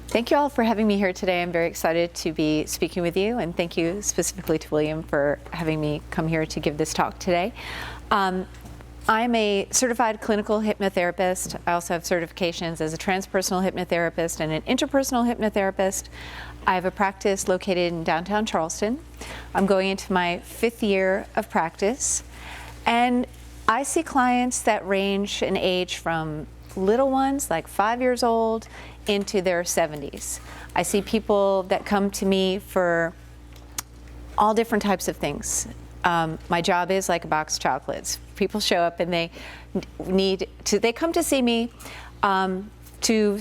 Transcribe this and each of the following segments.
Thank you all for having me here today. I'm very excited to be speaking with you, and thank you specifically to William for having me come here to give this talk today. I'm a certified clinical hypnotherapist. I also have certifications as a transpersonal hypnotherapist and an interpersonal hypnotherapist. I have a practice located in downtown Charleston. I'm going into my 5th year of practice, and I see clients that range in age from little ones, like 5 years old, into their 70s. I see people that come to me for all different types of things. My job is like a box of chocolates. People show up and they come to see me to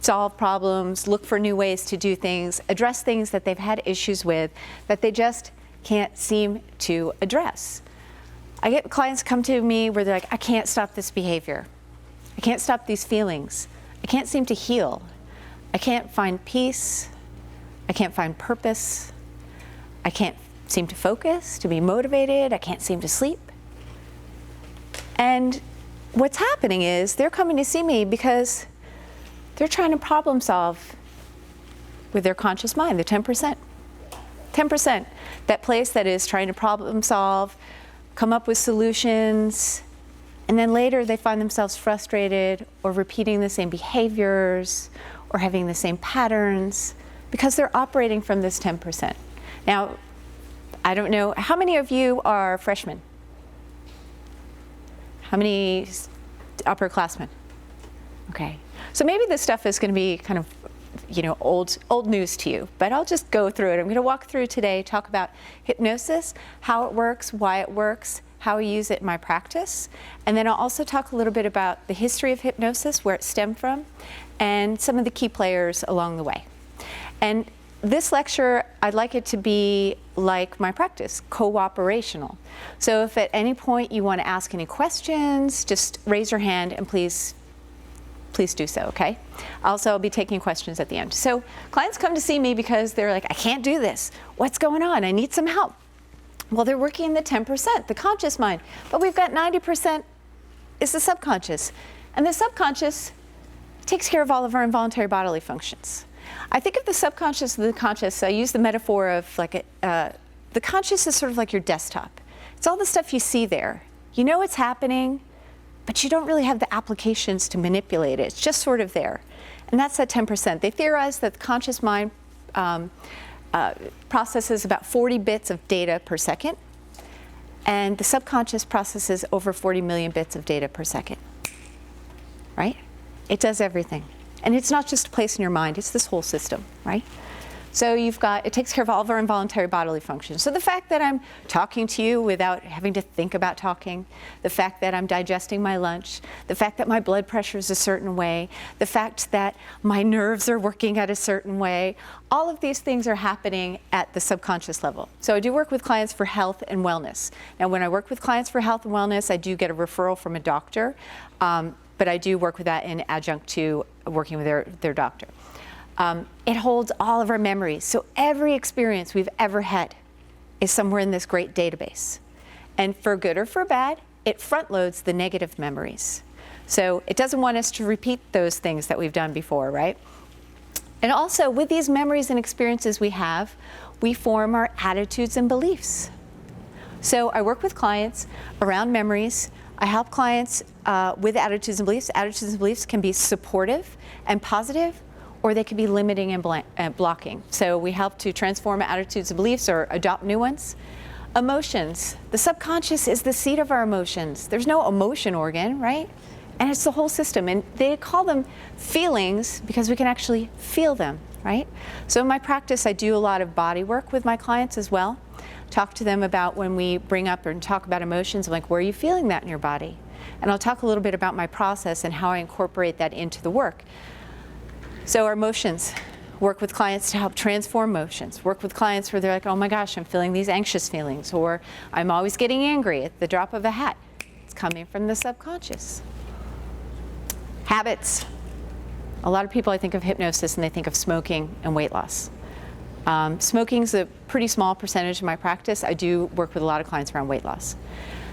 solve problems, look for new ways to do things, address things that they've had issues with that they just can't seem to address. I get clients come to me where they're like, I can't stop this behavior. I can't stop these feelings. I can't seem to heal. I can't find peace. I can't find purpose. I can't seem to focus, to be motivated. I can't seem to sleep. And what's happening is they're coming to see me because they're trying to problem solve with their conscious mind, the 10%. 10%, that place that is trying to problem solve, come up with solutions, and then later they find themselves frustrated or repeating the same behaviors or having the same patterns because they're operating from this 10%. Now, I don't know, how many of you are freshmen? How many upperclassmen? Okay, so maybe this stuff is going to be kind of, old news to you, but I'll just go through it. I'm going to walk through today, talk about hypnosis, how it works, why it works, how I use it in my practice, and then I'll also talk a little bit about the history of hypnosis, where it stemmed from, and some of the key players along the way. And this lecture, I'd like it to be like my practice, cooperational. So if at any point you want to ask any questions, just raise your hand and please do so, okay? Also, I'll be taking questions at the end. So clients come to see me because they're like, I can't do this. What's going on? I need some help. Well, they're working in the 10%, the conscious mind, but we've got 90% is the subconscious. And the subconscious takes care of all of our involuntary bodily functions. I think of the subconscious and the conscious, I use the metaphor of like the conscious is sort of like your desktop. It's all the stuff you see there. You know what's happening, but you don't really have the applications to manipulate it. It's just sort of there. And that's that 10%. They theorize that the conscious mind processes about 40 bits of data per second, and the subconscious processes over 40 million bits of data per second, right? It does everything. And it's not just a place in your mind, it's this whole system, right? So it takes care of all of our involuntary bodily functions. So the fact that I'm talking to you without having to think about talking, the fact that I'm digesting my lunch, the fact that my blood pressure is a certain way, the fact that my nerves are working at a certain way, all of these things are happening at the subconscious level. So I do work with clients for health and wellness. Now, when I work with clients for health and wellness, I do get a referral from a doctor, but I do work with that in adjunct to working with their doctor. It holds all of our memories. So every experience we've ever had is somewhere in this great database. And for good or for bad, it front loads the negative memories. So it doesn't want us to repeat those things that we've done before, right? And also with these memories and experiences we have, we form our attitudes and beliefs. So I work with clients around memories. I help clients with attitudes and beliefs. Attitudes and beliefs can be supportive and positive, or they can be limiting and blocking. So we help to transform attitudes and beliefs or adopt new ones. Emotions. The subconscious is the seat of our emotions. There's no emotion organ, right? And it's the whole system. And they call them feelings because we can actually feel them, right? So in my practice, I do a lot of body work with my clients as well. Talk to them about when we bring up and talk about emotions, I'm like, where are you feeling that in your body? And I'll talk a little bit about my process and how I incorporate that into the work. So our emotions, work with clients to help transform emotions. Work with clients where they're like, oh my gosh, I'm feeling these anxious feelings, or I'm always getting angry at the drop of a hat. It's coming from the subconscious. Habits. A lot of people, I think of hypnosis and they think of smoking and weight loss. Smoking is a pretty small percentage of my practice. I do work with a lot of clients around weight loss.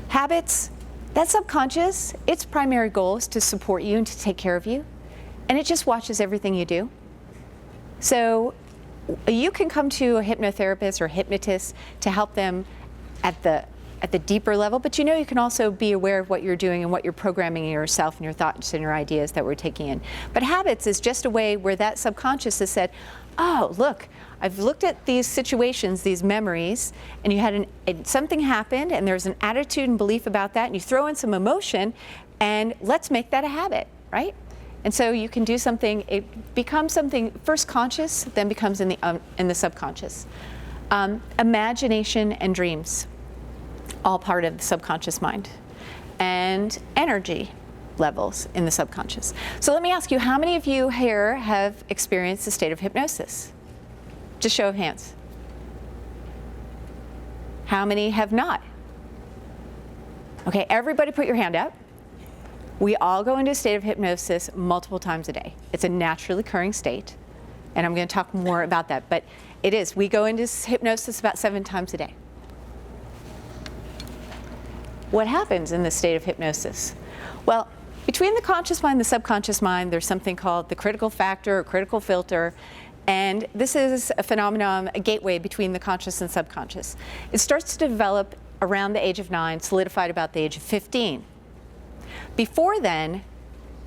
Habits, that's subconscious. Its primary goal is to support you and to take care of you. And it just watches everything you do. So you can come to a hypnotherapist or hypnotist to help them at the deeper level, but you know you can also be aware of what you're doing and what you're programming in yourself and your thoughts and your ideas that we're taking in. But habits is just a way where that subconscious has said, oh, look, I've looked at these situations, these memories, and you had something happened and there's an attitude and belief about that, and you throw in some emotion, and let's make that a habit, right? And so you can do something, it becomes something first conscious, then becomes in the subconscious. Imagination and dreams, all part of the subconscious mind. And energy levels in the subconscious. So let me ask you, how many of you here have experienced a state of hypnosis? Just show of hands. How many have not? Okay, everybody put your hand up. We all go into a state of hypnosis multiple times a day. It's a naturally occurring state, and I'm going to talk more about that, but it is. We go into hypnosis about 7 times a day. What happens in this state of hypnosis? Well, between the conscious mind and the subconscious mind, there's something called the critical factor or critical filter, and this is a phenomenon, a gateway between the conscious and subconscious. It starts to develop around the age of 9, solidified about the age of 15. Before then,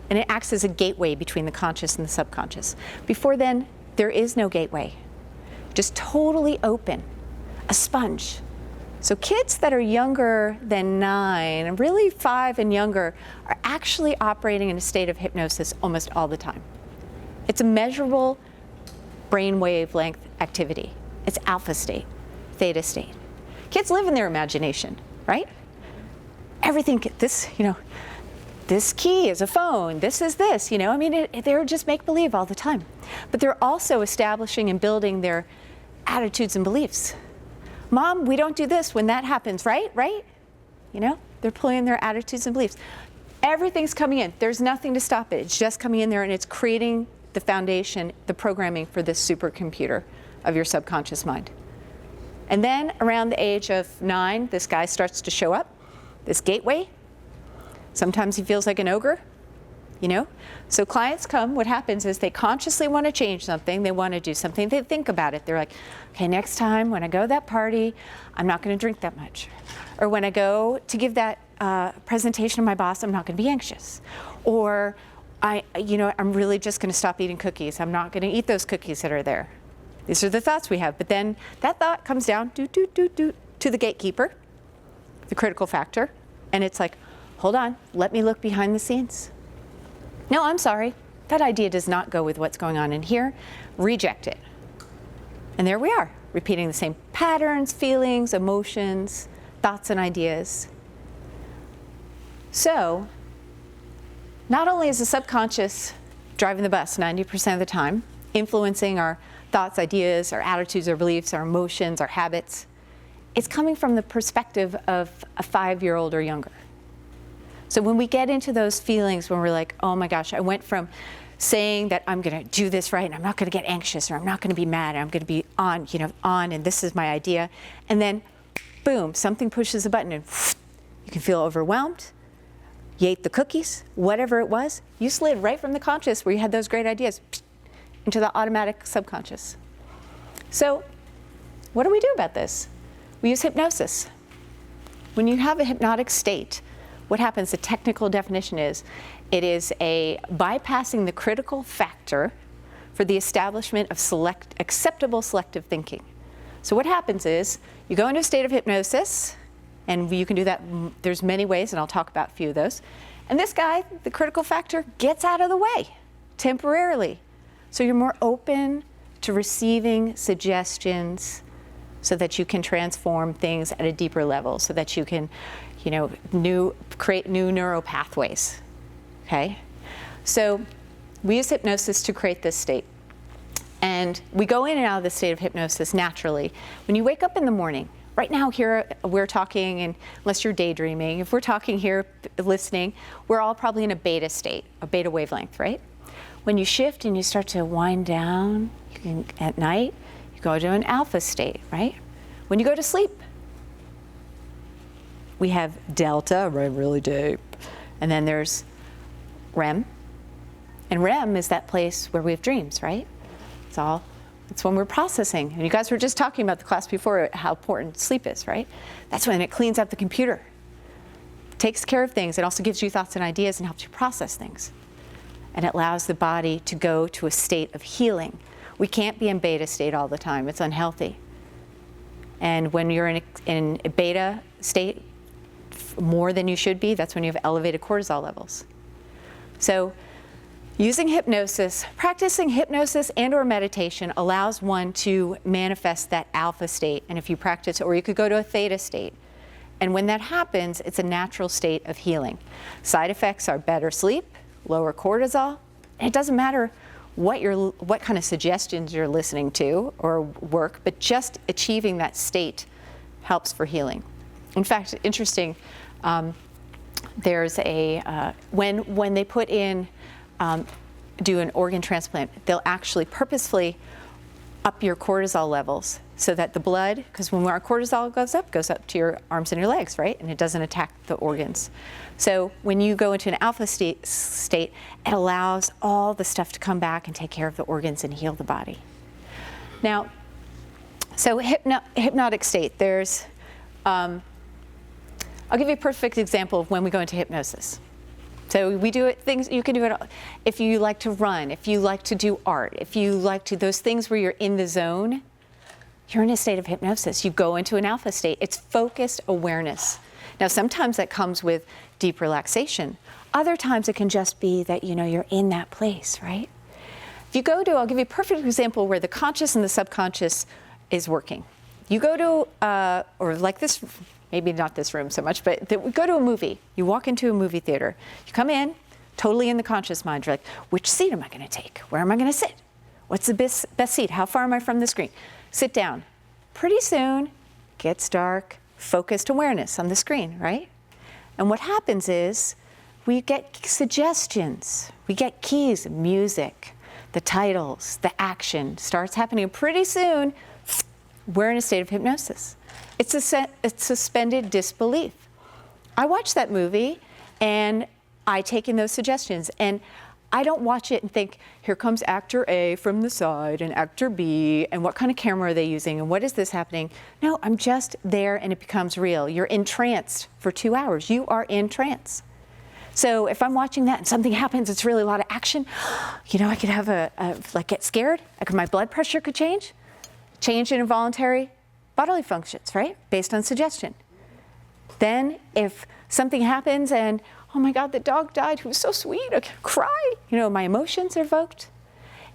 and it acts as a gateway between the conscious and the subconscious. Before then, there is no gateway, just totally open, a sponge. So kids that are younger than 9, and really 5 and younger, are actually operating in a state of hypnosis almost all the time. It's a measurable brain wavelength activity. It's alpha state, theta state. Kids live in their imagination, right? Everything, this, this key is a phone, this is this, I mean, they're just make-believe all the time. But they're also establishing and building their attitudes and beliefs. Mom, we don't do this when that happens, right? They're pulling their attitudes and beliefs. Everything's coming in. There's nothing to stop it. It's just coming in there, and it's creating the foundation, the programming for this supercomputer of your subconscious mind. And then around the age of 9, this guy starts to show up, this gateway. Sometimes he feels like an ogre, So clients come, what happens is they consciously want to change something, they want to do something, they think about it. They're like, okay, next time when I go to that party, I'm not going to drink that much. Or when I go to give that presentation to my boss, I'm not going to be anxious. Or I'm really just going to stop eating cookies. I'm not going to eat those cookies that are there. These are the thoughts we have. But then that thought comes down to the gatekeeper, the critical factor, and it's like, hold on, let me look behind the scenes. No, I'm sorry. That idea does not go with what's going on in here. Reject it. And there we are, repeating the same patterns, feelings, emotions, thoughts, and ideas. So, not only is the subconscious driving the bus 90% of the time, influencing our thoughts, ideas, our attitudes, our beliefs, our emotions, our habits, it's coming from the perspective of a 5-year-old or younger. So when we get into those feelings when we're like, oh my gosh, I went from saying that I'm going to do this right and I'm not going to get anxious or I'm not going to be mad, I'm going to be on and this is my idea. And then boom, something pushes a button and you can feel overwhelmed. You ate the cookies, whatever it was, you slid right from the conscious where you had those great ideas into the automatic subconscious. So what do we do about this? We use hypnosis. When you have a hypnotic state, what happens, the technical definition is, it is a bypassing the critical factor for the establishment of acceptable selective thinking. So what happens is, you go into a state of hypnosis, and you can do that, there's many ways, and I'll talk about a few of those. And this guy, the critical factor, gets out of the way, temporarily. So you're more open to receiving suggestions so that you can transform things at a deeper level, so that you can create new neural pathways, okay? So we use hypnosis to create this state. And we go in and out of the state of hypnosis naturally. When you wake up in the morning, right now here we're talking, and unless you're daydreaming, if we're talking here listening, we're all probably in a beta state, a beta wavelength, right? When you shift and you start to wind down at night, you go to an alpha state, right? When you go to sleep, we have delta, really deep, and then there's REM. And REM is that place where we have dreams, right? It's when we're processing. And you guys were just talking about the class before how important sleep is, right? That's when it cleans up the computer. It takes care of things. It also gives you thoughts and ideas and helps you process things. And it allows the body to go to a state of healing. We can't be in beta state all the time. It's unhealthy. And when you're in a beta state more than you should be, that's when you have elevated cortisol levels. So using hypnosis, practicing hypnosis and or meditation allows one to manifest that alpha state. And if you practice, or you could go to a theta state. And when that happens, it's a natural state of healing. Side effects are better sleep, lower cortisol. And it doesn't matter what kind of suggestions you're listening to or work, but just achieving that state helps for healing. In fact, interesting, there's a, when they put in, do an organ transplant, they'll actually purposefully up your cortisol levels so that the blood, because when our cortisol goes up to your arms and your legs, right? And it doesn't attack the organs. So when you go into an alpha state, it allows all the stuff to come back and take care of the organs and heal the body. Now, so hypnotic state, there's, I'll give you a perfect example of when we go into hypnosis. So we do it, things, you can do it if you like to run, if you like to do art, if you like to, those things where you're in the zone, you're in a state of hypnosis. You go into an alpha state. It's focused awareness. Now, sometimes that comes with deep relaxation. Other times it can just be that, you know, you're in that place, right? If you go to, I'll give you a perfect example where the conscious and the subconscious is working. You go to, or like this, maybe not this room so much, but we go to a movie. You walk into a movie theater. You come in, totally in the conscious mind. You're like, which seat am I going to take? Where am I going to sit? What's the best seat? How far am I from the screen? Sit down. Pretty soon, gets dark, focused awareness on the screen, right? And what happens is we get suggestions. We get keys, music, the titles, the action starts happening. Pretty soon, we're in a state of hypnosis. It's suspended disbelief. I watch that movie and I take in those suggestions, and I don't watch it and think, here comes actor A from the side and actor B, and what kind of camera are they using and what is this happening? No, I'm just there and it becomes real. You're entranced for 2 hours. You are in trance. So if I'm watching that and something happens, it's really a lot of action, you know, I could have like get scared. My blood pressure could change in involuntary bodily functions, right? Based on suggestion. Then if something happens and, oh my God, the dog died, he was so sweet, I could cry, you know, my emotions are evoked.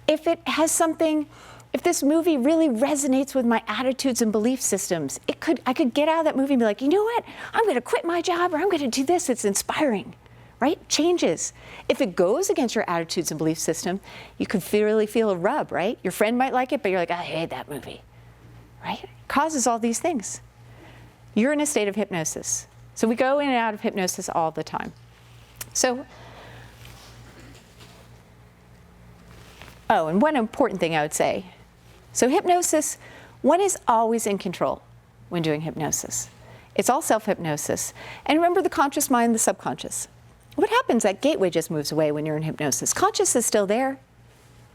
If it has something, if this movie really resonates with my attitudes and belief systems, I could get out of that movie and be like, you know what, I'm gonna quit my job or I'm gonna do this, it's inspiring, right? Changes. If it goes against your attitudes and belief system, you could really feel a rub, right? Your friend might like it, but you're like, I hate that movie, right? It causes all these things. You're in a state of hypnosis. So we go in and out of hypnosis all the time. So, and one important thing I would say. So hypnosis, one is always in control when doing hypnosis. It's all self-hypnosis. And remember the conscious mind, the subconscious. What happens? That gateway just moves away when you're in hypnosis. Conscious is still there.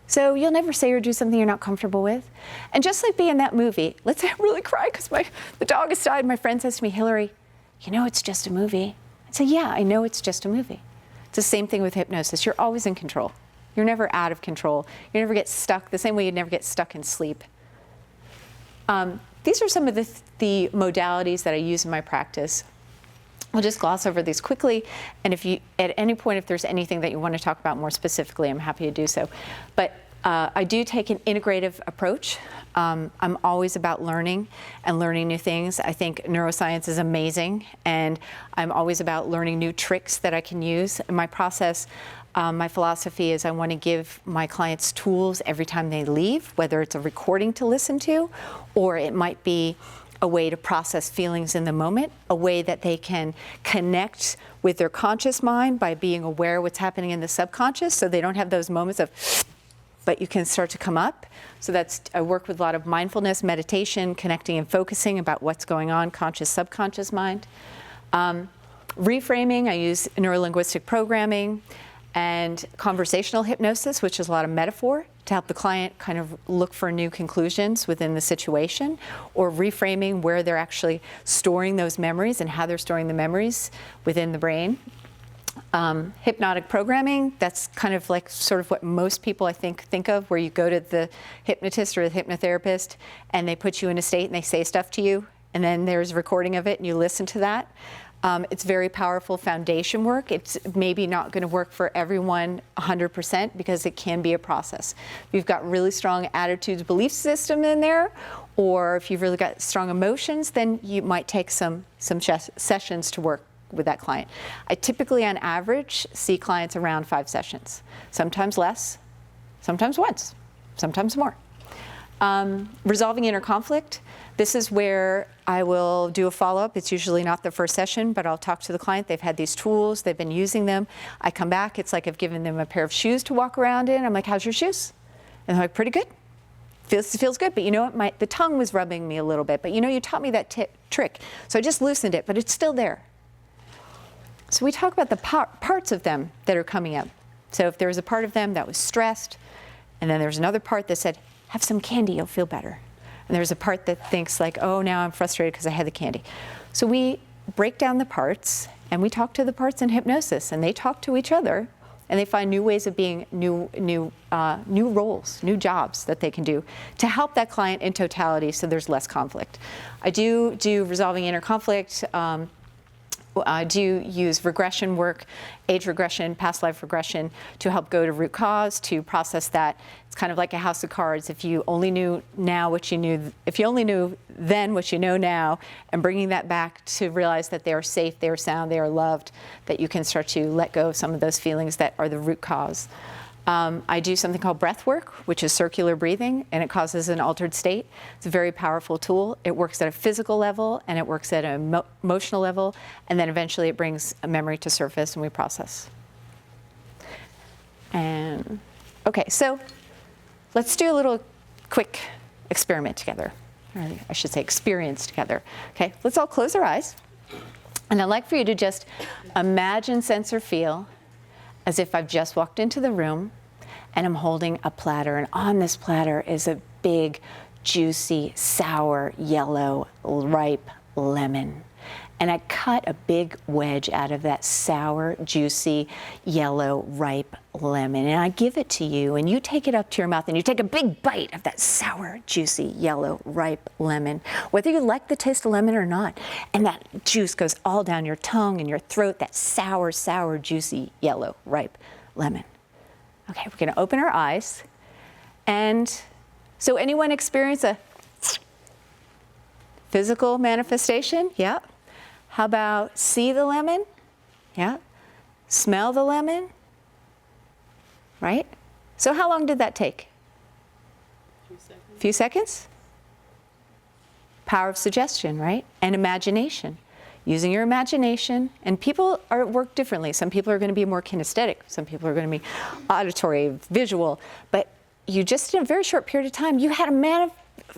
So you'll never say or do something you're not comfortable with. And just like being in that movie, let's say I really cry because the dog has died. My friend says to me, Hillary, you know it's just a movie. I say, yeah, I know it's just a movie. It's the same thing with hypnosis. You're always in control. You're never out of control. You never get stuck, the same way you never get stuck in sleep. These are some of the modalities that I use in my practice. I'll just gloss over these quickly, and if you, at any point, if there's anything that you want to talk about more specifically, I'm happy to do so. But I do take an integrative approach. I'm always about learning and learning new things. I think neuroscience is amazing, and I'm always about learning new tricks that I can use. In my process, my philosophy is I want to give my clients tools every time they leave, whether it's a recording to listen to, or it might be a way to process feelings in the moment, a way that they can connect with their conscious mind by being aware of what's happening in the subconscious, so they don't have those moments of, but you can start to come up. So I work with a lot of mindfulness, meditation, connecting and focusing about what's going on, conscious, subconscious mind. Reframing, I use neurolinguistic programming, and conversational hypnosis, which is a lot of metaphor, to help the client kind of look for new conclusions within the situation, or reframing where they're actually storing those memories and how they're storing the memories within the brain. Hypnotic programming, that's kind of like sort of what most people I think of, where you go to the hypnotist or the hypnotherapist and they put you in a state and they say stuff to you, and then there's a recording of it and you listen to that. It's very powerful foundation work. It's maybe not going to work for everyone 100% because it can be a process. If you've got really strong attitudes, belief system in there, or if you've really got strong emotions, then you might take some sessions to work with that client. I typically, on average, see clients around 5 sessions. Sometimes less, sometimes once, sometimes more. Resolving inner conflict. This is where I will do a follow-up. It's usually not the first session, but I'll talk to the client. They've had these tools. They've been using them. I come back. It's like I've given them a pair of shoes to walk around in. I'm like, how's your shoes? And they're like, pretty good. Feels good. But you know what? The tongue was rubbing me a little bit. But you know, you taught me that trick. So I just loosened it, but it's still there. So we talk about the parts of them that are coming up. So if there was a part of them that was stressed, and then there's another part that said, have some candy, you'll feel better. And there's a part that thinks like, oh, now I'm frustrated because I had the candy. So we break down the parts, and we talk to the parts in hypnosis, and they talk to each other, and they find new ways of being, new roles, new jobs that they can do to help that client in totality so there's less conflict. I do resolving inner conflict. I do use regression work, age regression, past life regression, to help go to root cause, to process that. It's kind of like a house of cards. If you only knew now what you knew, if you only knew then what you know now, and bringing that back to realize that they are safe, they are sound, they are loved, that you can start to let go of some of those feelings that are the root cause. I do something called breath work, which is circular breathing, and it causes an altered state. It's a very powerful tool. It works at a physical level, and it works at an emotional level, and then eventually it brings a memory to surface and we process. And okay, so let's do a little quick experiment together. Or I should say experience together. Okay, let's all close our eyes. And I'd like for you to just imagine, sense, or feel as if I've just walked into the room and I'm holding a platter, and on this platter is a big, juicy, sour, yellow, ripe lemon. And I cut a big wedge out of that sour, juicy, yellow, ripe lemon, and I give it to you, and you take it up to your mouth, and you take a big bite of that sour, juicy, yellow, ripe lemon, whether you like the taste of lemon or not. And that juice goes all down your tongue and your throat, that sour, sour, juicy, yellow, ripe lemon. Okay, we're gonna open our eyes. And so anyone experience a physical manifestation? Yeah. How about see the lemon? Yeah. Smell the lemon? Right? So how long did that take? A few seconds? Power of suggestion, right? And imagination. Using your imagination. And people work differently. Some people are going to be more kinesthetic. Some people are going to be auditory, visual. But you just, in a very short period of time, you had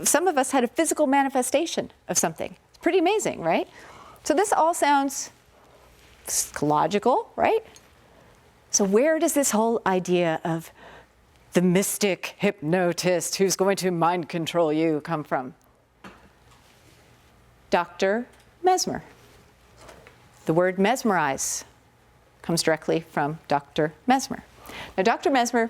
some of us had a physical manifestation of something. It's pretty amazing, right? So this all sounds logical, right? So where does this whole idea of the mystic hypnotist who's going to mind control you come from? Dr. Mesmer. The word mesmerize comes directly from Dr. Mesmer. Now, Dr. Mesmer,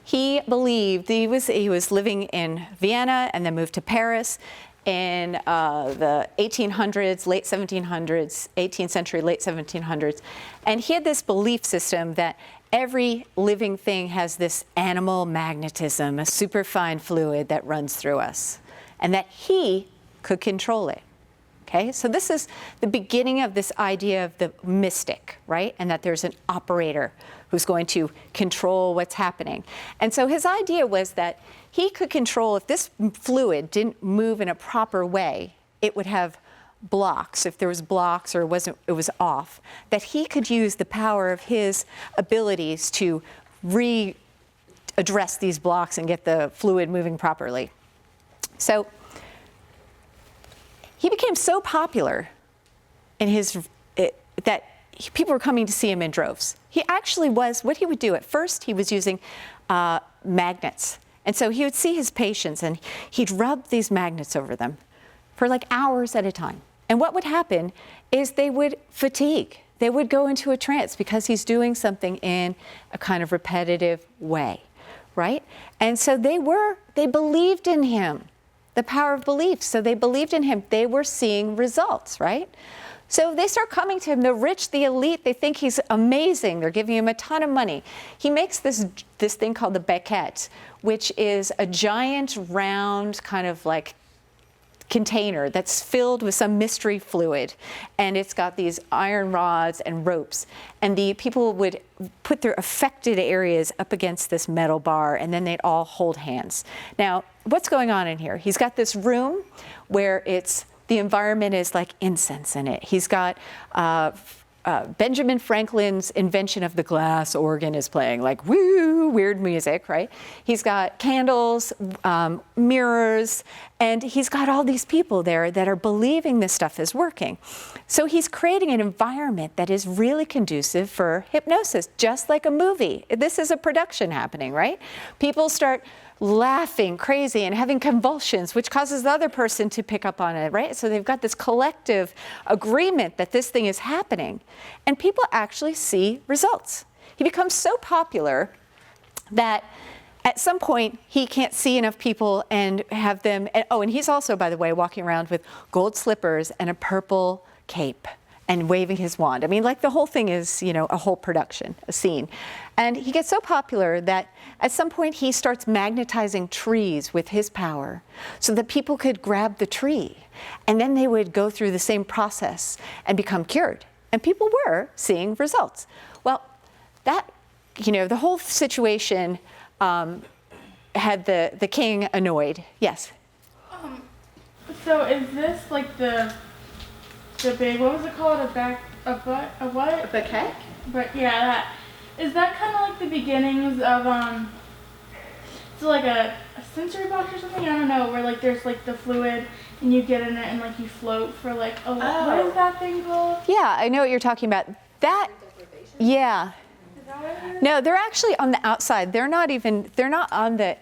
he believed, he was living in Vienna and then moved to Paris in the 1800s, late 1700s, 18th century, late 1700s. And he had this belief system that every living thing has this animal magnetism, a superfine fluid that runs through us, and that he could control it. Okay, so this is the beginning of this idea of the mystic, right? And that there's an operator who's going to control what's happening. And so his idea was that he could control, if this fluid didn't move in a proper way, it would have blocks. If there was blocks or it was off, that he could use the power of his abilities to readdress these blocks and get the fluid moving properly. So he became so popular in that people were coming to see him in droves. He actually was, what he would do at first, he was using magnets. And so he would see his patients and he'd rub these magnets over them for like hours at a time. And what would happen is they would fatigue. They would go into a trance because he's doing something in a kind of repetitive way, right? And so they believed in him, the power of belief. So they believed in him. They were seeing results, right? So they start coming to him, the rich, the elite, they think he's amazing. They're giving him a ton of money. He makes this thing called the baquette, which is a giant round kind of like container that's filled with some mystery fluid. And it's got these iron rods and ropes. And the people would put their affected areas up against this metal bar, and then they'd all hold hands. Now, what's going on in here? He's got this room where the environment is like incense in it. He's got Benjamin Franklin's invention of the glass organ is playing, like woo, weird music, right? He's got candles, mirrors, and he's got all these people there that are believing this stuff is working. So he's creating an environment that is really conducive for hypnosis, just like a movie. This is a production happening, right? People start laughing crazy and having convulsions, which causes the other person to pick up on it, right? So they've got this collective agreement that this thing is happening. And people actually see results. He becomes so popular that at some point he can't see enough people and have them, and he's also, by the way, walking around with gold slippers and a purple cape and waving his wand. I mean, like the whole thing is, a whole production, a scene. And he gets so popular that at some point he starts magnetizing trees with his power so that people could grab the tree. And then they would go through the same process and become cured. And people were seeing results. Well, that, the whole situation had the king annoyed. Yes? So is this like the big, what was it called? A what? A baquette? But yeah, that. Is that kind of like the beginnings of, so like a sensory box or something? I don't know, where like there's like the fluid and you get in it and like you float for like, what is that thing called? Yeah, I know what you're talking about. That, yeah. Is that what it is? No, they're actually on the outside. They're not on the,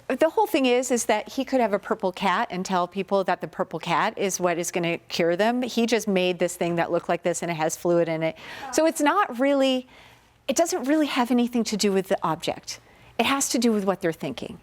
the whole thing is that he could have a purple cat and tell people that the purple cat is what is going to cure them. He just made this thing that looked like this and it has fluid in it. So it doesn't really have anything to do with the object. It has to do with what they're thinking.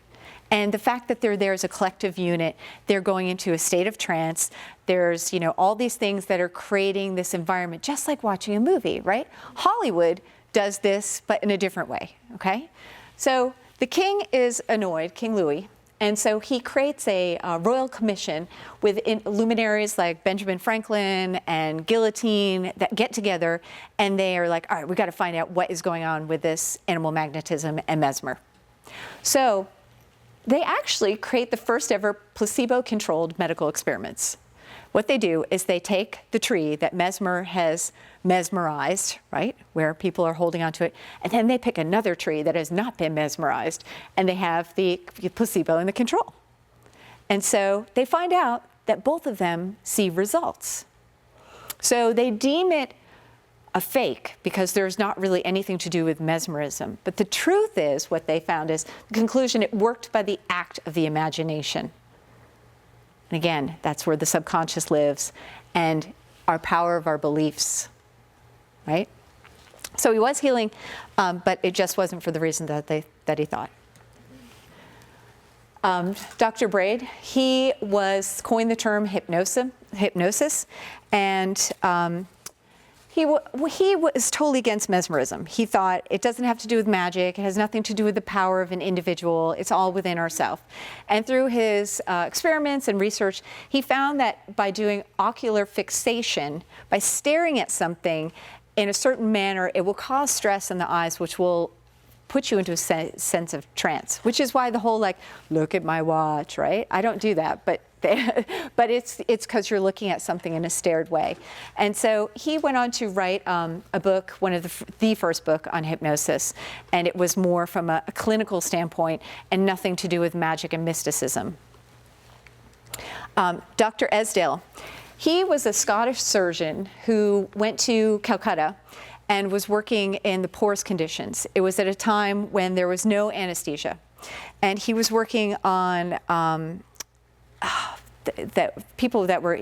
And the fact that they're there as a collective unit, they're going into a state of trance. There's, all these things that are creating this environment, just like watching a movie, right? Hollywood does this, but in a different way, okay? So the king is annoyed, King Louis, and so he creates a royal commission with luminaries like Benjamin Franklin and Guillotine that get together, and they are like, all right, we've got to find out what is going on with this animal magnetism and mesmer. So they actually create the first ever placebo-controlled medical experiments. What they do is they take the tree that Mesmer has mesmerized, right, where people are holding onto it, and then they pick another tree that has not been mesmerized, and they have the placebo and the control. And so they find out that both of them see results. So they deem it a fake because there's not really anything to do with mesmerism. But the truth is, what they found is, the conclusion, it worked by the act of the imagination. And again, that's where the subconscious lives and our power of our beliefs, right? So he was healing, but it just wasn't for the reason that he thought. Dr. Braid, he coined the term hypnosis, and he was totally against mesmerism. He thought it doesn't have to do with magic. It has nothing to do with the power of an individual. It's all within ourselves. And through his experiments and research, he found that by doing ocular fixation, by staring at something in a certain manner, it will cause stress in the eyes, which will put you into a sense of trance, which is why the whole look at my watch, right? I don't do that, but it's because you're looking at something in a stared way. And so he went on to write a book, one of the first book on hypnosis, and it was more from a clinical standpoint and nothing to do with magic and mysticism. Dr. Esdale, he was a Scottish surgeon who went to Calcutta and was working in the poorest conditions. It was at a time when there was no anesthesia. And he was working on people that were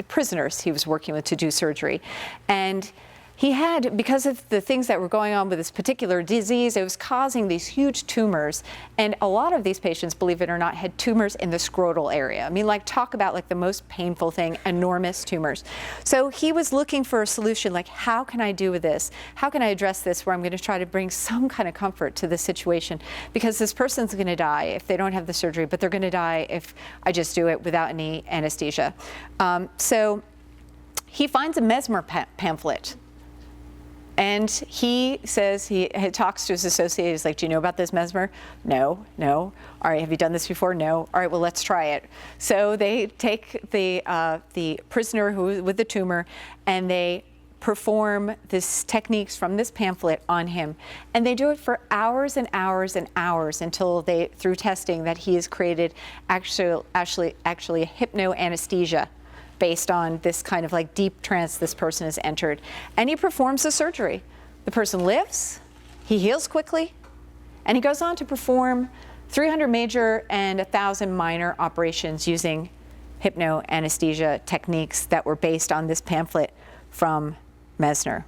prisoners he was working with to do surgery. And he had, because of the things that were going on with this particular disease, it was causing these huge tumors. And a lot of these patients, believe it or not, had tumors in the scrotal area. I mean, like, talk about like the most painful thing, enormous tumors. So he was looking for a solution, like, how can I do with this? How can I address this where I'm going to try to bring some kind of comfort to this situation? Because this person's going to die if they don't have the surgery, but they're going to die if I just do it without any anesthesia. So he finds a mesmer pamphlet. And he says, he talks to his associate, he's like, do you know about this mesmer? No. All right, have you done this before? No. All right, well, let's try it. So they take the prisoner with the tumor, and they perform these techniques from this pamphlet on him. And they do it for hours and hours and hours until they, through testing, that he has created actually a hypnoanesthesia based on this kind of like deep trance this person has entered. And he performs the surgery. The person lives, he heals quickly, and he goes on to perform 300 major and 1,000 minor operations using hypnoanesthesia techniques that were based on this pamphlet from Mesmer.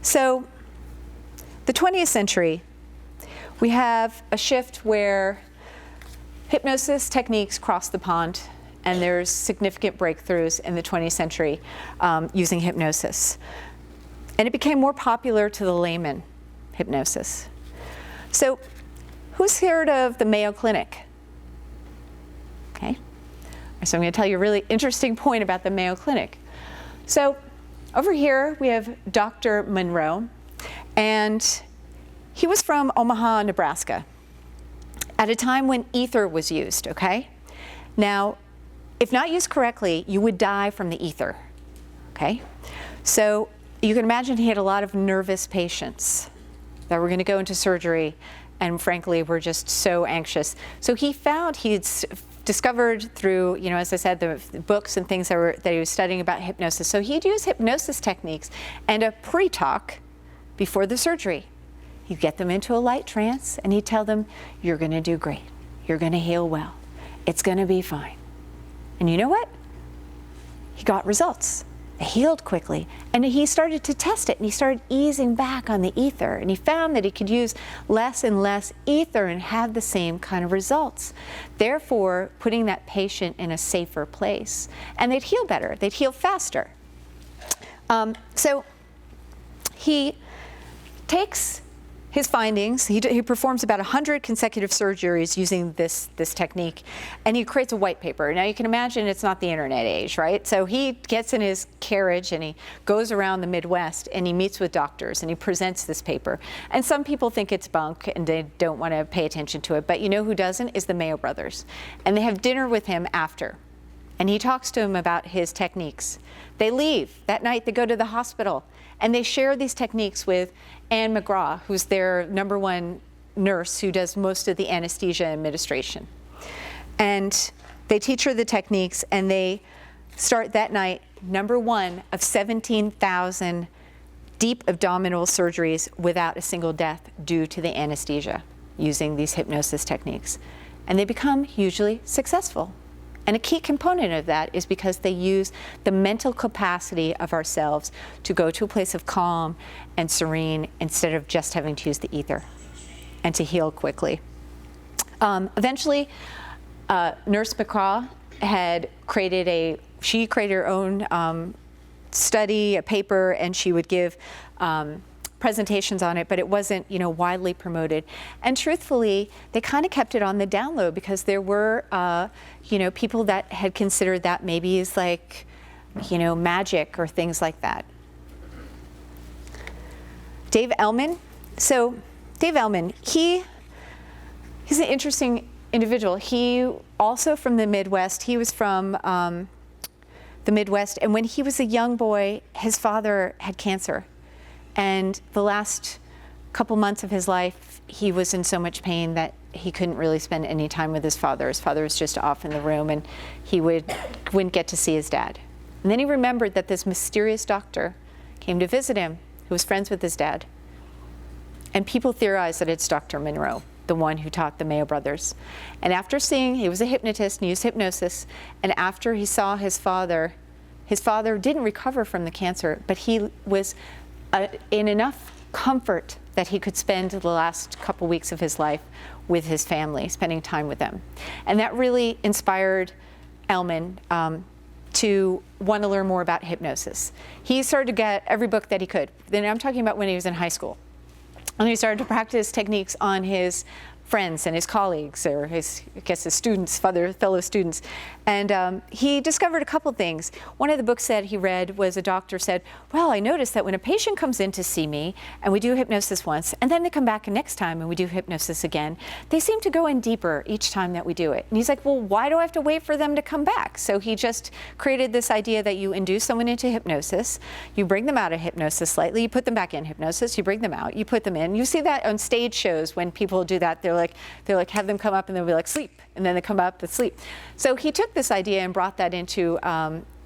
So the 20th century, we have a shift where hypnosis techniques cross the pond, and there's significant breakthroughs in the 20th century using hypnosis. And it became more popular to the layman, hypnosis. So who's heard of the Mayo Clinic? Okay. So I'm going to tell you a really interesting point about the Mayo Clinic. So over here we have Dr. Monroe, and he was from Omaha, Nebraska, at a time when ether was used, okay? Now, if not used correctly, you would die from the ether, okay? So you can imagine he had a lot of nervous patients that were going to go into surgery, and frankly, were just so anxious. So he found, he'd discovered through, you know, as I said, the books and things that he was studying about hypnosis. So he'd use hypnosis techniques and a pre-talk before the surgery. He'd get them into a light trance, and he'd tell them, you're going to do great. You're going to heal well. It's going to be fine. And you know what? He got results. They healed quickly. And he started to test it, and he started easing back on the ether. And he found that he could use less and less ether and have the same kind of results. Therefore, putting that patient in a safer place. And they'd heal better. They'd heal faster. So he takes his findings, he performs about 100 consecutive surgeries using this technique, and he creates a white paper. Now you can imagine it's not the internet age, right? So he gets in his carriage and he goes around the Midwest and he meets with doctors and he presents this paper. And some people think it's bunk and they don't want to pay attention to it, but you know who doesn't is the Mayo brothers. And they have dinner with him after, and he talks to them about his techniques. They leave. That night they go to the hospital and they share these techniques with Anne McGraw, who's their #1 nurse who does most of the anesthesia administration. And they teach her the techniques, and they start that night #1 of 17,000 deep abdominal surgeries without a single death due to the anesthesia using these hypnosis techniques. And they become hugely successful. And a key component of that is because they use the mental capacity of ourselves to go to a place of calm and serene instead of just having to use the ether, and to heal quickly. Eventually, Nurse McCraw had created her own study, a paper, and she would give presentations on it, but it wasn't, you know, widely promoted. And truthfully, they kind of kept it on the down low because there were, you know, people that had considered that maybe as like, you know, magic or things like that. Dave Ellman. So Dave Ellman, he's an interesting individual. He also from the Midwest. He was from the Midwest, and when he was a young boy, his father had cancer. And the last couple months of his life, he was in so much pain that he couldn't really spend any time with his father. His father was just off in the room, and he wouldn't get to see his dad. And then he remembered that this mysterious doctor came to visit him, who was friends with his dad. And people theorized that it's Dr. Monroe, the one who taught the Mayo brothers. And after seeing, he was a hypnotist and used hypnosis, and after he saw his father didn't recover from the cancer, but he was in enough comfort that he could spend the last couple weeks of his life with his family, spending time with them. And that really inspired Elman to want to learn more about hypnosis. He started to get every book that he could. Then I'm talking about when he was in high school. And he started to practice techniques on his friends and his colleagues, or his students, fellow students. And he discovered a couple things. One of the books that he read was a doctor said, well, I noticed that when a patient comes in to see me and we do hypnosis once, and then they come back next time and we do hypnosis again, they seem to go in deeper each time that we do it. And he's like, well, why do I have to wait for them to come back? So he just created this idea that you induce someone into hypnosis, you bring them out of hypnosis slightly, you put them back in hypnosis, you bring them out, you put them in. You see that on stage shows when people do that. They're like have them come up and they'll be like, sleep, and then they come up and sleep. So he took this idea and brought that into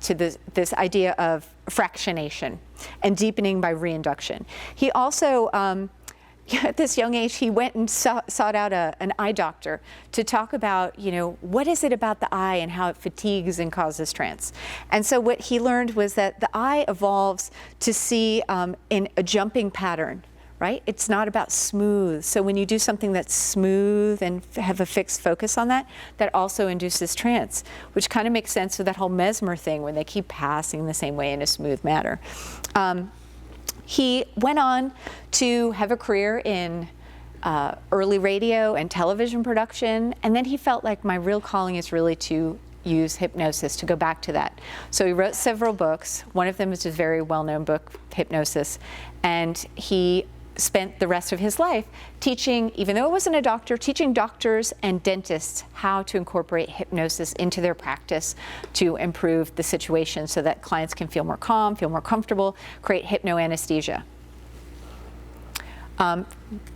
this idea of fractionation and deepening by reinduction. He also, at this young age, he went and sought out an eye doctor to talk about, what is it about the eye and how it fatigues and causes trance. And so what he learned was that the eye evolves to see in a jumping pattern. Right? It's not about smooth. So when you do something that's smooth and have a fixed focus on that, that also induces trance, which kind of makes sense with that whole mesmer thing when they keep passing the same way in a smooth manner. He went on to have a career in early radio and television production, and then he felt like my real calling is really to use hypnosis, to go back to that. So he wrote several books. One of them is a very well-known book, Hypnosis, and he spent the rest of his life teaching, even though it wasn't a doctor, teaching doctors and dentists how to incorporate hypnosis into their practice to improve the situation so that clients can feel more calm, feel more comfortable, create hypnoanesthesia.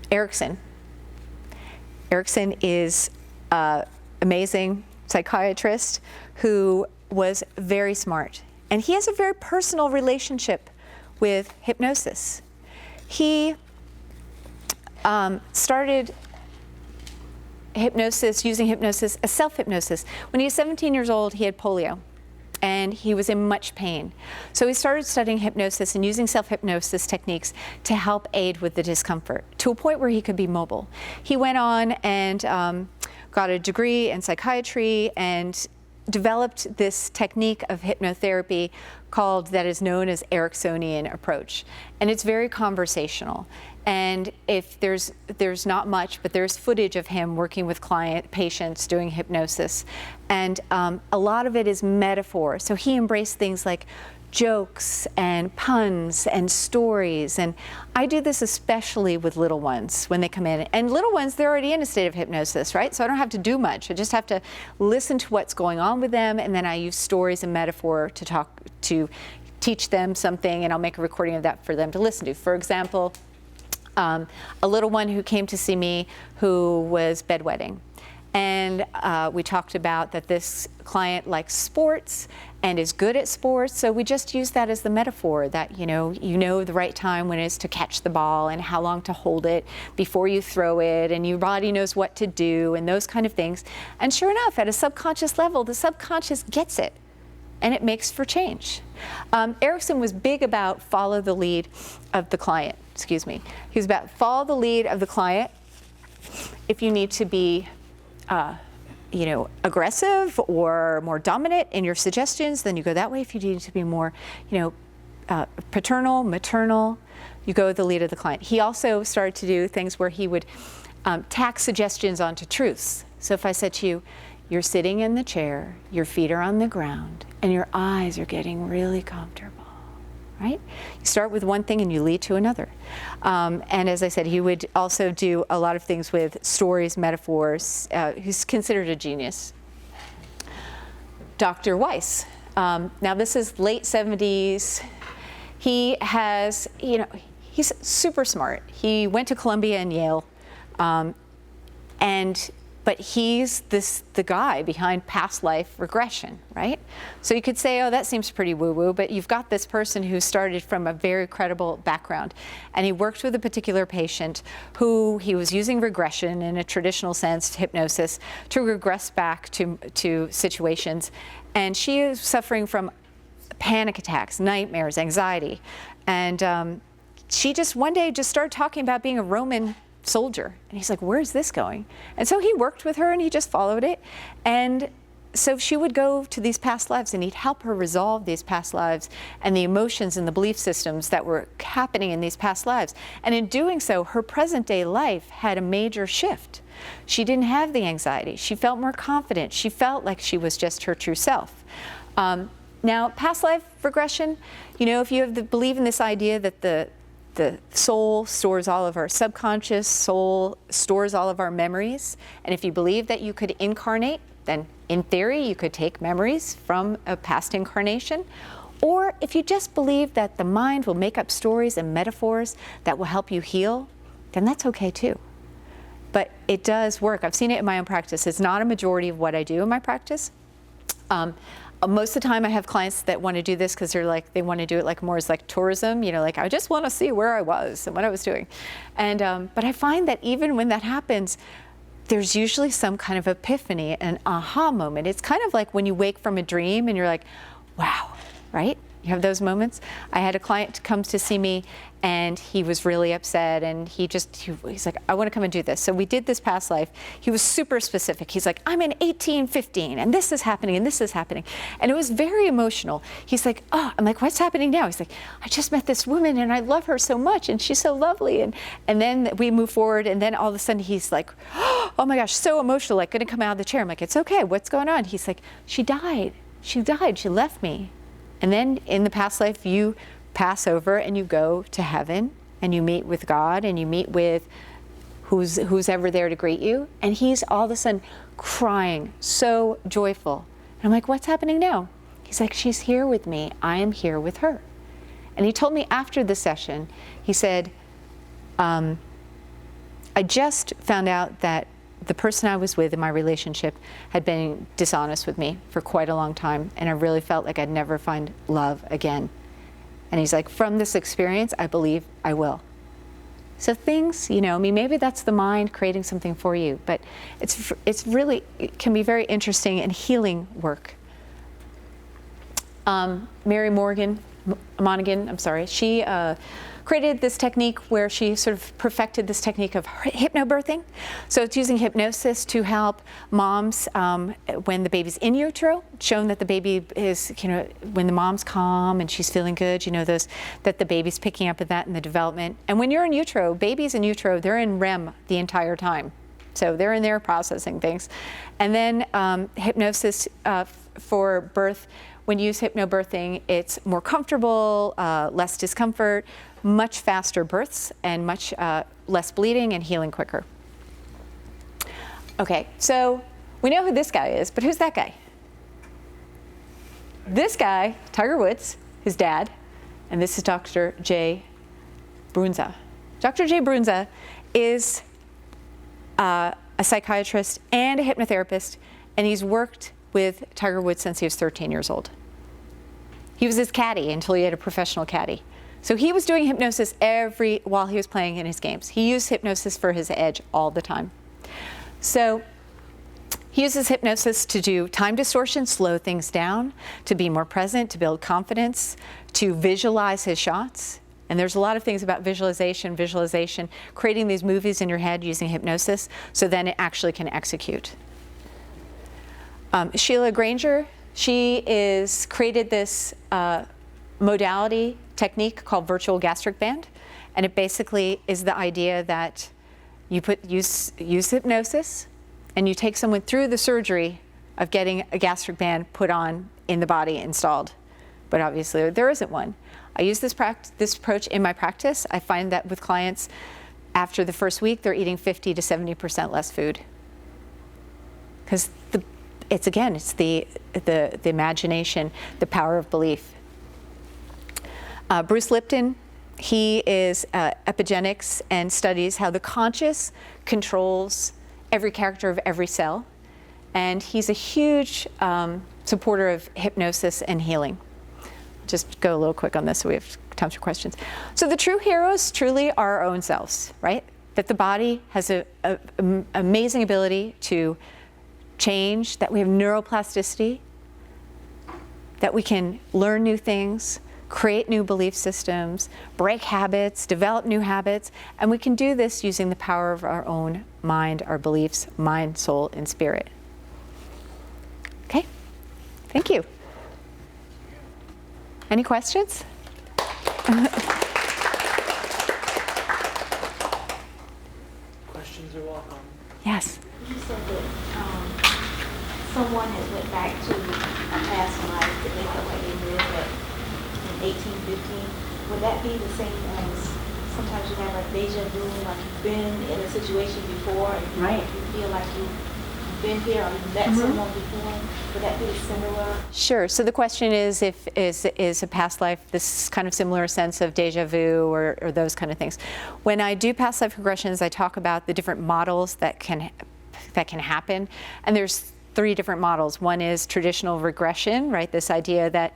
Erickson is an amazing psychiatrist who was very smart. And he has a very personal relationship with hypnosis. He started using hypnosis as self-hypnosis. When he was 17 years old, he had polio, and he was in much pain. So he started studying hypnosis and using self-hypnosis techniques to help aid with the discomfort, to a point where he could be mobile. He went on and got a degree in psychiatry and developed this technique of hypnotherapy that is known as Ericksonian approach. And it's very conversational. And if there's not much, but there's footage of him working with patients doing hypnosis. And a lot of it is metaphor. So he embraced things like jokes and puns and stories. And I do this especially with little ones when they come in. And little ones, they're already in a state of hypnosis, right? So I don't have to do much. I just have to listen to what's going on with them, and then I use stories and metaphor to teach them something, and I'll make a recording of that for them to listen to. For example, a little one who came to see me who was bedwetting. And we talked about that this client likes sports and is good at sports, so we just use that as the metaphor that you know the right time when it is to catch the ball and how long to hold it before you throw it, and your body knows what to do and those kind of things. And sure enough, at a subconscious level, the subconscious gets it, and it makes for change. Erickson was big about follow the lead of the client. He was about follow the lead of the client. If you need to be aggressive or more dominant in your suggestions, then you go that way. If you need to be more, paternal, maternal, you go the lead of the client. He also started to do things where he would tack suggestions onto truths. So if I said to you, you're sitting in the chair, your feet are on the ground, and your eyes are getting really comfortable, right? You start with one thing and you lead to another. And as I said, he would also do a lot of things with stories, metaphors. He's considered a genius. Dr. Weiss. Now this is late 70s. He has, he's super smart. He went to Columbia and Yale. And but he's the guy behind past life regression, right? So you could say, oh, that seems pretty woo-woo, but you've got this person who started from a very credible background, and he worked with a particular patient who he was using regression in a traditional sense, hypnosis, to regress back to situations, and she is suffering from panic attacks, nightmares, anxiety, and she just one day just started talking about being a Roman soldier. And he's like, where's this going? And so he worked with her and he just followed it. And so she would go to these past lives and he'd help her resolve these past lives and the emotions and the belief systems that were happening in these past lives. And in doing so, her present day life had a major shift. She didn't have the anxiety. She felt more confident. She felt like she was just her true self. Now, past life regression, you know, if you believe in this idea that the soul stores all of our subconscious, soul stores all of our memories. And if you believe that you could incarnate, then in theory, you could take memories from a past incarnation. Or if you just believe that the mind will make up stories and metaphors that will help you heal, then that's okay too. But it does work. I've seen it in my own practice. It's not a majority of what I do in my practice. Most of the time I have clients that want to do this because they want to do it like more as like tourism, you know, like I just want to see where I was and what I was doing. And, but I find that even when that happens, there's usually some kind of epiphany, an aha moment. It's kind of like when you wake from a dream and you're like, wow, right? You have those moments. I had a client come to see me and he was really upset and he's like, I want to come and do this. So we did this past life. He was super specific. He's like, I'm in 1815 and this is happening and this is happening. And it was very emotional. He's like, oh, I'm like, what's happening now? He's like, I just met this woman and I love her so much and she's so lovely. And then we move forward and then all of a sudden he's like, oh my gosh, so emotional, like gonna come out of the chair. I'm like, it's okay, what's going on? He's like, she died, she left me. And then in the past life, you pass over and you go to heaven and you meet with God and you meet with who's ever there to greet you. And he's all of a sudden crying, so joyful. And I'm like, what's happening now? He's like, she's here with me. I am here with her. And he told me after the session, he said, I just found out that the person I was with in my relationship had been dishonest with me for quite a long time, and I really felt like I'd never find love again. And he's like, from this experience, I believe I will. So things, you know, I mean, maybe that's the mind creating something for you, but it can be very interesting and healing work. Mary Monaghan, she created this technique where she sort of perfected this technique of hypnobirthing. So it's using hypnosis to help moms when the baby's in utero, shown that the baby is, you know, when the mom's calm and she's feeling good, you know, that the baby's picking up at that in the development. And when you're in utero, babies in utero, they're in REM the entire time. So they're in there processing things. And then hypnosis for birth. When you use hypnobirthing, it's more comfortable, less discomfort, much faster births, and much less bleeding and healing quicker. Okay, so we know who this guy is, but who's that guy? This guy, Tiger Woods, his dad, and this is Dr. Jay Brunza. Dr. Jay Brunza is a psychiatrist and a hypnotherapist, and he's worked with Tiger Woods since he was 13 years old. He was his caddy until he had a professional caddy. So he was doing hypnosis while he was playing in his games. He used hypnosis for his edge all the time. So he uses hypnosis to do time distortion, slow things down, to be more present, to build confidence, to visualize his shots. And there's a lot of things about visualization, creating these movies in your head using hypnosis, so then it actually can execute. Sheila Granger, she created this modality technique called virtual gastric band, and it basically is the idea that you use hypnosis, and you take someone through the surgery of getting a gastric band put on in the body installed, but obviously there isn't one. I use this approach in my practice. I find that with clients, after the first week, they're eating 50 to 70% less food, because it's the imagination, the power of belief. Bruce Lipton, he is epigenetics and studies how the conscious controls every character of every cell. And he's a huge supporter of hypnosis and healing. Just go a little quick on this so we have time for questions. So the true heroes truly are our own selves, right? That the body has an amazing ability to change, that we have neuroplasticity, that we can learn new things, create new belief systems, break habits, develop new habits, and we can do this using the power of our own mind, our beliefs, mind, soul, and spirit. Okay, thank you. Any questions? Questions are welcome. Yes. You said that someone has went back to a past life that they felt like they lived at in 1815. Would that be the same as sometimes you have like deja vu, like you've been in a situation before and Right. you feel like you've been here or you've met someone before? Would that be similar? Sure. So the question is, is a past life this kind of similar sense of deja vu or those kind of things? When I do past life regressions, I talk about the different models that can happen, and there's 3 different models. One is traditional regression, right? This idea that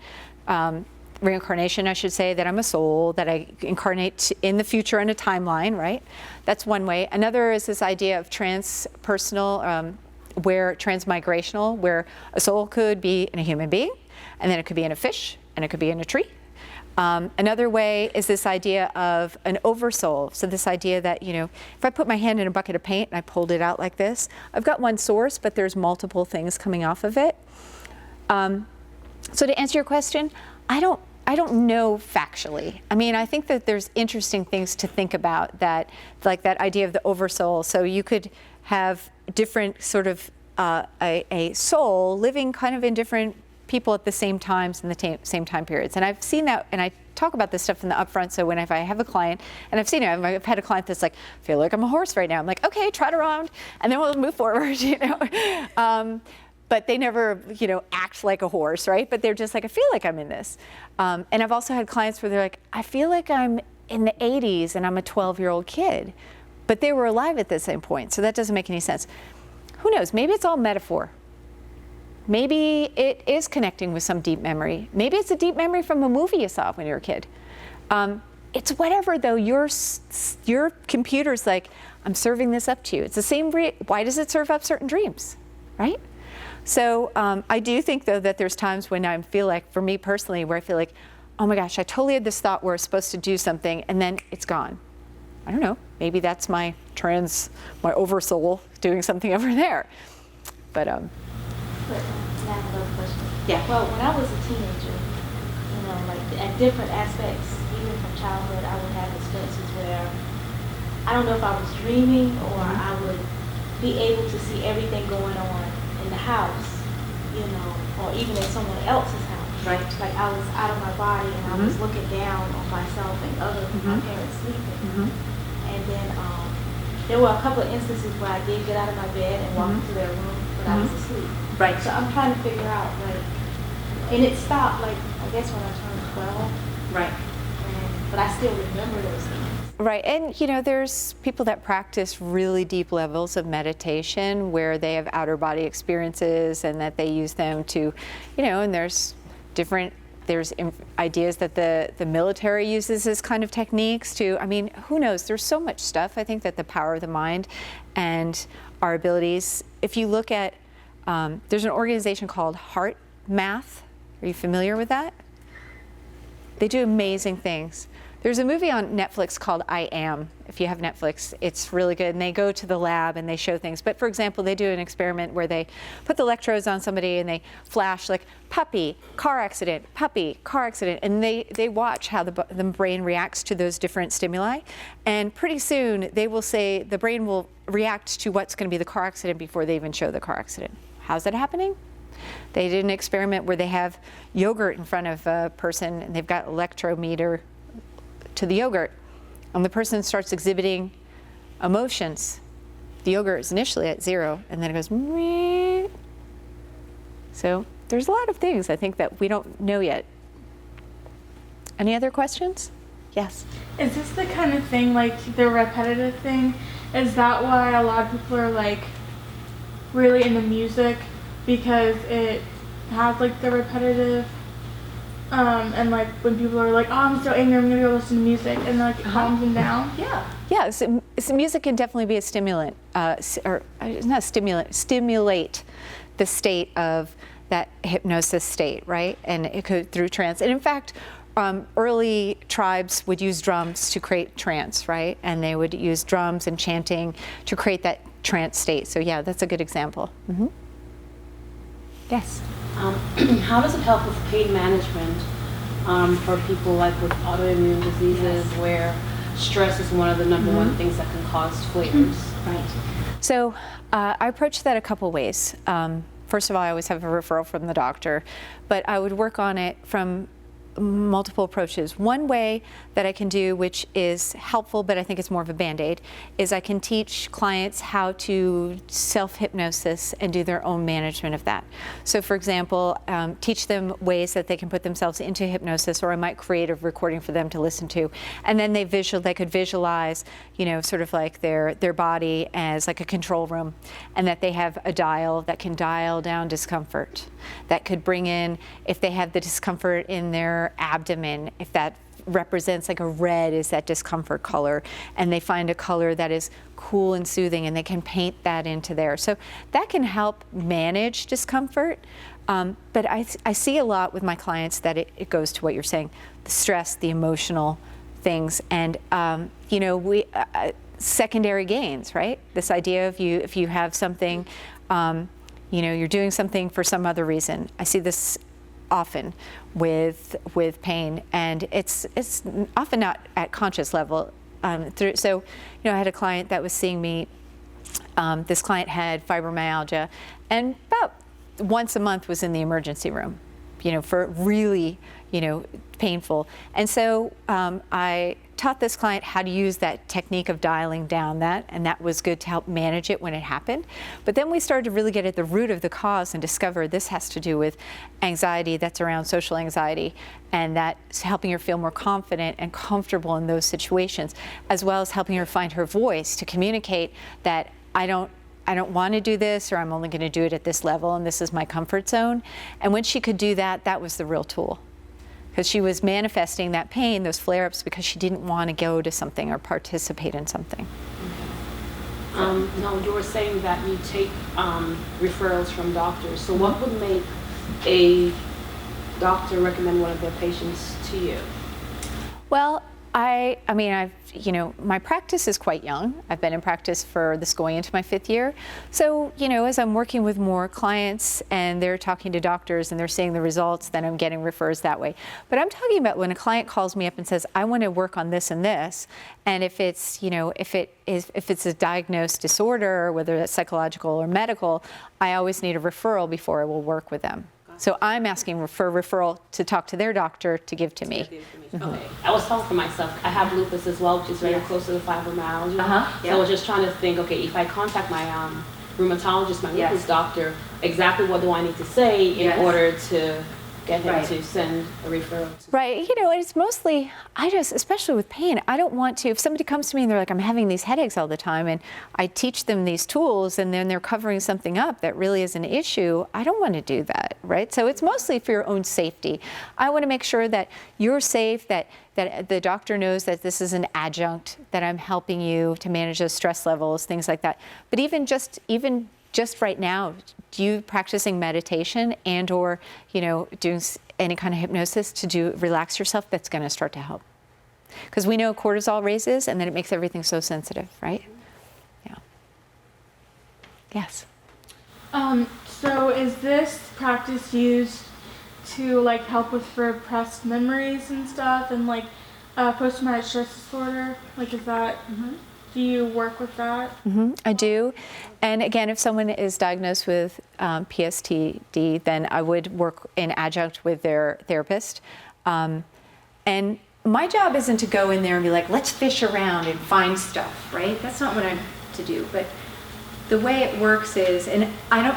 reincarnation, I should say, that I'm a soul, that I incarnate in the future in a timeline, right? That's one way. Another is this idea of transpersonal, where transmigrational, where a soul could be in a human being, and then it could be in a fish, and it could be in a tree. Another way is this idea of an oversoul. So this idea that, you know, if I put my hand in a bucket of paint and I pulled it out like this, I've got one source, but there's multiple things coming off of it. So to answer your question, I don't know factually. I mean, I think that there's interesting things to think about, that, like that idea of the oversoul. So you could have different sort of a soul living kind of in different people at the same times in the same time periods. And I've seen that, and I talk about this stuff in the upfront. So if I have a client, and I've seen it, I've had a client that's like, I feel like I'm a horse right now. I'm like, okay, trot around, and then we'll move forward, you know. But they never, you know, act like a horse, right? But they're just like, I feel like I'm in this. And I've also had clients where they're like, I feel like I'm in the 80s and I'm a 12-year-old kid. But they were alive at the same point, so that doesn't make any sense. Who knows? Maybe it's all metaphor. Maybe it is connecting with some deep memory. Maybe it's a deep memory from a movie you saw when you were a kid. It's whatever, though. Your computer's like, I'm serving this up to you. It's the same. Why does it serve up certain dreams, right? So I do think, though, that there's times when I feel like, for me personally, where I feel like, oh my gosh, I totally had this thought where I was supposed to do something, and then it's gone. I don't know. Maybe that's my oversoul doing something over there. But But I have another question. Yeah. Well, when I was a teenager, you know, like at different aspects, even from childhood, I would have experiences where I don't know if I was dreaming or I would be able to see everything going on in the house, you know, or even in someone else's house. Right. Like I was out of my body and I was looking down on myself and my parents sleeping. And then there were a couple of instances where I did get out of my bed and walk into their room, but I was asleep. Right. So I'm trying to figure out, like, and it stopped, like, I guess when I turned 12. Right. But I still remember those things. Right, and you know, there's people that practice really deep levels of meditation where they have outer body experiences and that they use them to, you know, and there's ideas that the military uses as kind of techniques to, I mean, who knows? There's so much stuff. I think that the power of the mind and our abilities, if you look at, there's an organization called Heart Math. Are you familiar with that? They do amazing things. There's a movie on Netflix called I Am. If you have Netflix, it's really good. And they go to the lab and they show things. But for example, they do an experiment where they put the electrodes on somebody and they flash like puppy, car accident, and they watch how the brain reacts to those different stimuli. And pretty soon they will say the brain will react to what's going to be the car accident before they even show the car accident. How's that happening? They did an experiment where they have yogurt in front of a person and they've got electrometer to the yogurt, and the person starts exhibiting emotions. The yogurt is initially at 0, and then it goes meh. So there's a lot of things I think that we don't know yet. Any other questions? Yes. Is this the kind of thing, like the repetitive thing? Is that why a lot of people are like really into music because it has like the repetitive and like when people are like, oh, I'm so angry, I'm gonna go listen to music, and like it calms them down. Yeah, so music can definitely be a stimulant, or not stimulant, stimulate the state of that hypnosis state, right? And it could through trance. And in fact, early tribes would use drums to create trance, right? And they would use drums and chanting to create that trance state. So yeah, that's a good example. Yes. How does it help with pain management for people like with autoimmune diseases where stress is one of the number one things that can cause flares? Right. So I approach that a couple ways. First of all, I always have a referral from the doctor, but I would work on it from multiple approaches. One way that I can do, which is helpful, but I think it's more of a Band-Aid, is I can teach clients how to self-hypnosis and do their own management of that. So for example, teach them ways that they can put themselves into hypnosis, or I might create a recording for them to listen to. And then they could visualize, sort of like their body as like a control room, and that they have a dial that can dial down discomfort, that could bring in, if they have the discomfort in their abdomen, if that represents like a red is that discomfort color, and they find a color that is cool and soothing, and they can paint that into there. So that can help manage discomfort. But I see a lot with my clients that it goes to what you're saying, the stress, the emotional things, and secondary gains, right? This idea of if you have something, you're doing something for some other reason. I see this often with pain, and it's often not at conscious level. So I had a client that was seeing me. This client had fibromyalgia, and about once a month was in the emergency room, for really, painful. And so I taught this client how to use that technique of dialing down that, and that was good to help manage it when it happened. But then we started to really get at the root of the cause and discover this has to do with anxiety that's around social anxiety, and that's helping her feel more confident and comfortable in those situations, as well as helping her find her voice to communicate that I don't want to do this, or I'm only going to do it at this level, and this is my comfort zone. And when she could do that, that was the real tool. Because she was manifesting that pain, those flare-ups, because she didn't want to go to something or participate in something. Now, you were saying that you take referrals from doctors. So what would make a doctor recommend one of their patients to you? Well, my practice is quite young. I've been in practice going into my 5th year. So, as I'm working with more clients and they're talking to doctors and they're seeing the results, then I'm getting refers that way. But I'm talking about when a client calls me up and says, I want to work on this and this, and if it's a diagnosed disorder, whether that's psychological or medical, I always need a referral before I will work with them. So I'm asking for a referral to talk to their doctor to give to me. Okay. I was told for myself, I have lupus as well, which is very close to the fibromyalgia. So I was just trying to think, okay, if I contact my rheumatologist, my lupus doctor, exactly what do I need to say in order to get him to send a referral? Right, and it's mostly, especially with pain, I don't want to, if somebody comes to me and they're like, I'm having these headaches all the time, and I teach them these tools, and then they're covering something up that really is an issue, I don't want to do that, right? So it's mostly for your own safety. I want to make sure that you're safe, that the doctor knows that this is an adjunct, that I'm helping you to manage those stress levels, things like that. But even just right now, you practicing meditation and or doing any kind of hypnosis to relax yourself, that's going to start to help, because we know cortisol raises and then it makes everything so sensitive, right? Yeah. Yes. So is this practice used to help with repressed memories and stuff, and post-traumatic stress disorder? Is that? Do you work with that? I do. And again, if someone is diagnosed with PSTD, then I would work in adjunct with their therapist. And my job isn't to go in there and be like, let's fish around and find stuff, right? That's not what I'm to do. But the way it works is, and I don't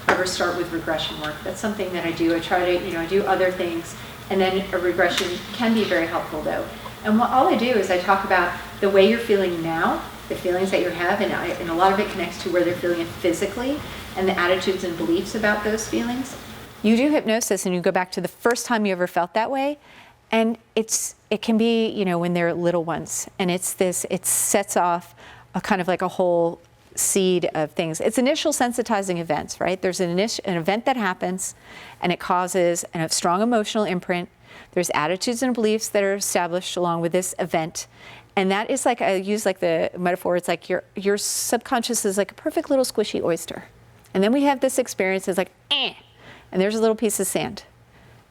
ever start with regression work. That's something that I do. I try to, I do other things. And then a regression can be very helpful, though. And all I do is I talk about the way you're feeling now the feelings that you have, and a lot of it connects to where they're feeling it physically and the attitudes and beliefs about those feelings. You do hypnosis and you go back to the first time you ever felt that way, and it can be, you know, when they're little ones, and it sets off a kind of like a whole seed of things. It's initial sensitizing events, right? There's an event that happens and it causes a strong emotional imprint. There's attitudes and beliefs that are established along with this event. And that is like, I use like the metaphor, it's like your subconscious is like a perfect little squishy oyster. And then we have this experience, it's like, and there's a little piece of sand.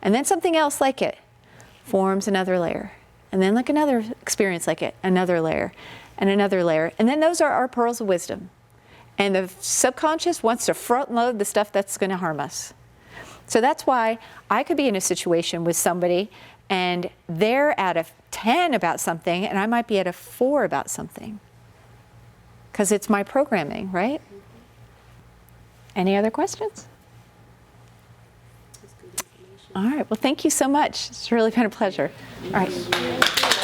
And then something else like it forms another layer. And then like another experience like it, another layer. And another layer. And then those are our pearls of wisdom. And the subconscious wants to front load the stuff that's going to harm us. So that's why I could be in a situation with somebody and they're at a 10 about something and I might be at a 4 about something. Because it's my programming, right? Any other questions? All right, well, thank you so much. It's really been a pleasure. All right.